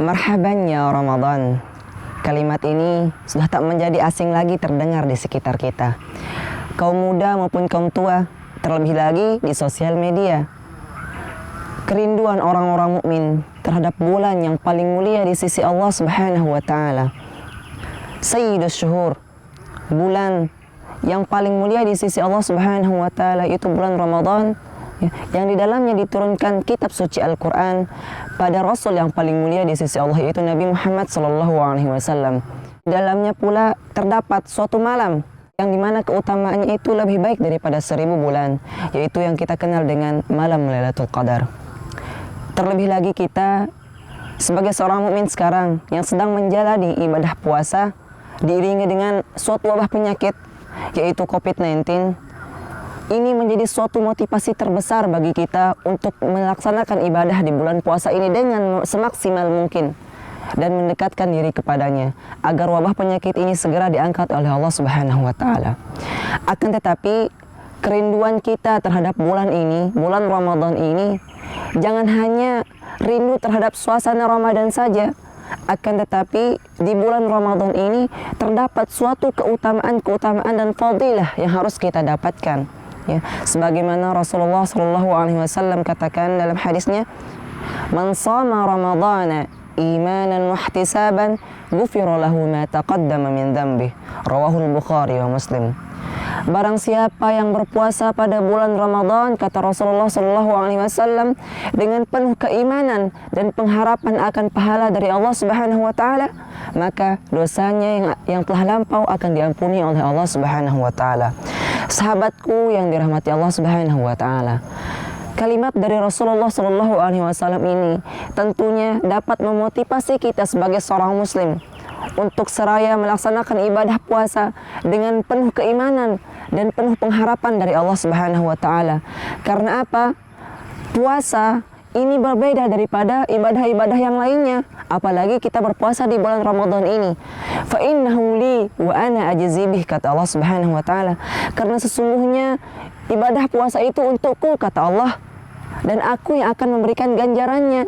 Marhaban ya Ramadan. Kalimat ini sudah tak menjadi asing lagi terdengar di sekitar kita. Kaum muda maupun kaum tua, terlebih lagi di sosial media. Kerinduan orang-orang mukmin terhadap bulan yang paling mulia di sisi Allah Subhanahu wa taala. Sayyidus syuhur, bulan yang paling mulia di sisi Allah Subhanahu wa taala itu bulan Ramadan, yang di dalamnya diturunkan kitab suci Al-Quran pada Rasul yang paling mulia di sisi Allah, yaitu Nabi Muhammad SAW. Dalamnya pula terdapat suatu malam yang dimana keutamaannya itu lebih baik daripada 1000 bulan, yaitu yang kita kenal dengan malam Lailatul Qadar. Terlebih lagi kita sebagai seorang mukmin sekarang yang sedang menjalani ibadah puasa diiringi dengan suatu wabah penyakit, yaitu COVID-19. Ini menjadi suatu motivasi terbesar bagi kita untuk melaksanakan ibadah di bulan puasa ini dengan semaksimal mungkin dan mendekatkan diri kepadanya agar wabah penyakit ini segera diangkat oleh Allah Subhanahu wa taala. Akan tetapi kerinduan kita terhadap bulan ini, bulan Ramadan ini, jangan hanya rindu terhadap suasana Ramadan saja. Akan tetapi di bulan Ramadan ini terdapat suatu keutamaan dan fadilah yang harus kita dapatkan. Ya, sebagaimana Rasulullah SAW katakan dalam hadisnya, "Man shama Ramadhana imanan wa ihtisaban, ghufira lahu ma taqaddama min dhanbihi." Rawahul Bukhari wa Muslim. Barang siapa yang berpuasa pada bulan Ramadan, kata Rasulullah SAW, dengan penuh keimanan dan pengharapan akan pahala dari Allah Subhanahu wa taala, maka dosanya yang telah lampau akan diampuni oleh Allah Subhanahu wa taala. Sahabatku yang dirahmati Allah Subhanahu wa taala, kalimat dari Rasulullah SAW ini tentunya dapat memotivasi kita sebagai seorang muslim untuk seraya melaksanakan ibadah puasa dengan penuh keimanan dan penuh pengharapan dari Allah Subhanahu wa taala. Karena apa? Puasa ini berbeda daripada ibadah-ibadah yang lainnya, apalagi kita berpuasa di bulan Ramadan ini. Fa innahu li wa ana ajzi bih, kata Allah Subhanahu wa taala. Karena sesungguhnya ibadah puasa itu untukku, kata Allah, dan aku yang akan memberikan ganjarannya.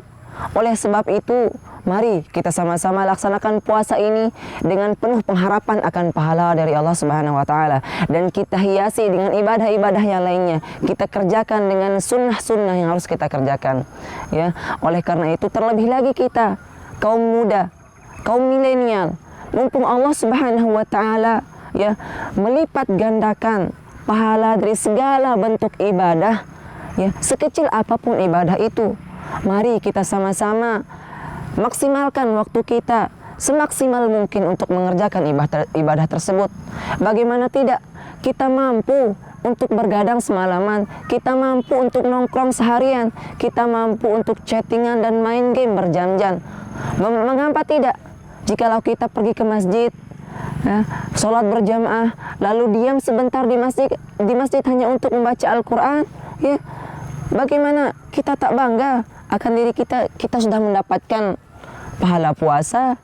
Oleh sebab itu, mari kita sama-sama laksanakan puasa ini dengan penuh pengharapan akan pahala dari Allah Subhanahu wa taala, dan kita hiasi dengan ibadah-ibadah yang lainnya. Kita kerjakan dengan sunnah-sunnah yang harus kita kerjakan. Ya, oleh karena itu terlebih lagi kita kaum muda, kaum milenial, mumpung Allah Subhanahu wa taala ya melipat gandakan pahala dari segala bentuk ibadah, ya, sekecil apapun ibadah itu. Mari kita sama-sama maksimalkan waktu kita semaksimal mungkin untuk mengerjakan ibadah tersebut. Bagaimana tidak? Kita mampu untuk bergadang semalaman, kita mampu untuk nongkrong seharian, kita mampu untuk chattingan dan main game berjam-jam. Mengapa tidak? Jikalau kita pergi ke masjid, ya, sholat berjamaah, lalu diam sebentar di masjid hanya untuk membaca Al-Quran, ya, bagaimana kita tak bangga akan diri kita? Kita sudah mendapatkan pahala puasa,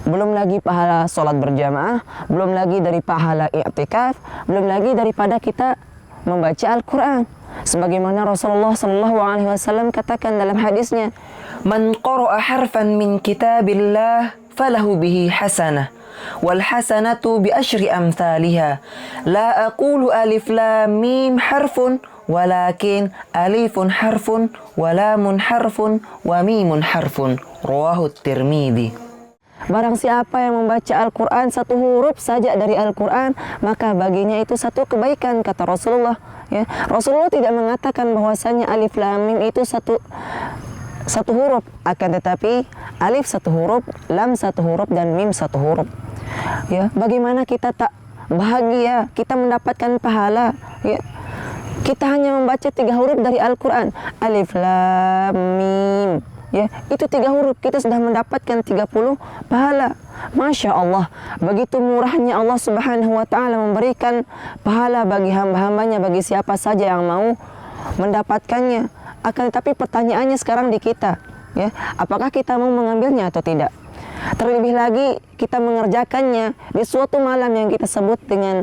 belum lagi pahala sholat berjamaah, belum lagi dari pahala i'tikaf, belum lagi daripada kita membaca Al-Quran. Sebagaimana Rasulullah SAW katakan dalam hadisnya, "Man qara'a harfan min kitabillah falahu bihi hasanah, wal hasanatu bi asyri amthaliha. La aqulu alif lam mim harfun, walakin alifun harfun, walamun harfun, wa mimun harfun." Rawahu Tirmidzi. Barang siapa yang membaca Al-Quran satu huruf saja dari Al-Quran, maka baginya itu satu kebaikan, kata Rasulullah. Ya, Rasulullah tidak mengatakan bahwasanya alif lam mim itu satu huruf, akan tetapi alif satu huruf, lam satu huruf, dan mim satu huruf. Ya, bagaimana kita tak bahagia kita mendapatkan pahala? Ya, kita hanya membaca 3 huruf dari Al-Quran, alif lam mim. Ya, itu 3 huruf kita sudah mendapatkan 30 pahala. Masya Allah, begitu murahnya Allah Subhanahu wa taala memberikan pahala bagi hamba-hambanya, bagi siapa saja yang mau mendapatkannya. Akan tetapi pertanyaannya sekarang di kita, ya, apakah kita mau mengambilnya atau tidak? Terlebih lagi kita mengerjakannya di suatu malam yang kita sebut dengan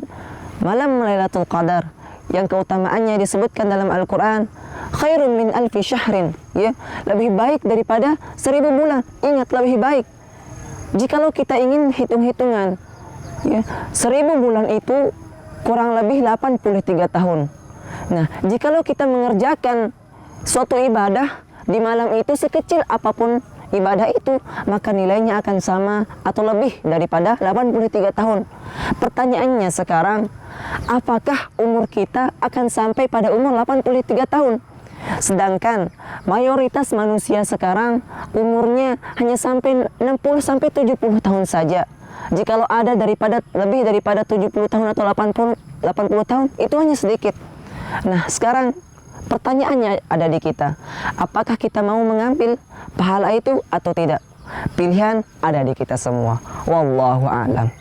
malam Lailatul Qadar, yang keutamaannya disebutkan dalam Al-Quran, khairun min alfi syahrin. ya, lebih baik daripada 1000 bulan. Ingat, lebih baik. Jikalau kita ingin hitung-hitungan, ya, 1000 bulan itu kurang lebih 83 tahun. Nah, jikalau kita mengerjakan suatu ibadah di malam itu, sekecil apapun ibadah itu, maka nilainya akan sama atau lebih daripada 83 tahun. Pertanyaannya sekarang, apakah umur kita akan sampai pada umur 83 tahun? Sedangkan mayoritas manusia sekarang umurnya hanya sampai 60 sampai 70 tahun saja. Jikalau ada lebih daripada 70 tahun atau 80 tahun, itu hanya sedikit. Nah, sekarang pertanyaannya ada di kita. Apakah kita mau mengambil pahala itu atau tidak? Pilihan ada di kita semua. Wallahu a'lam.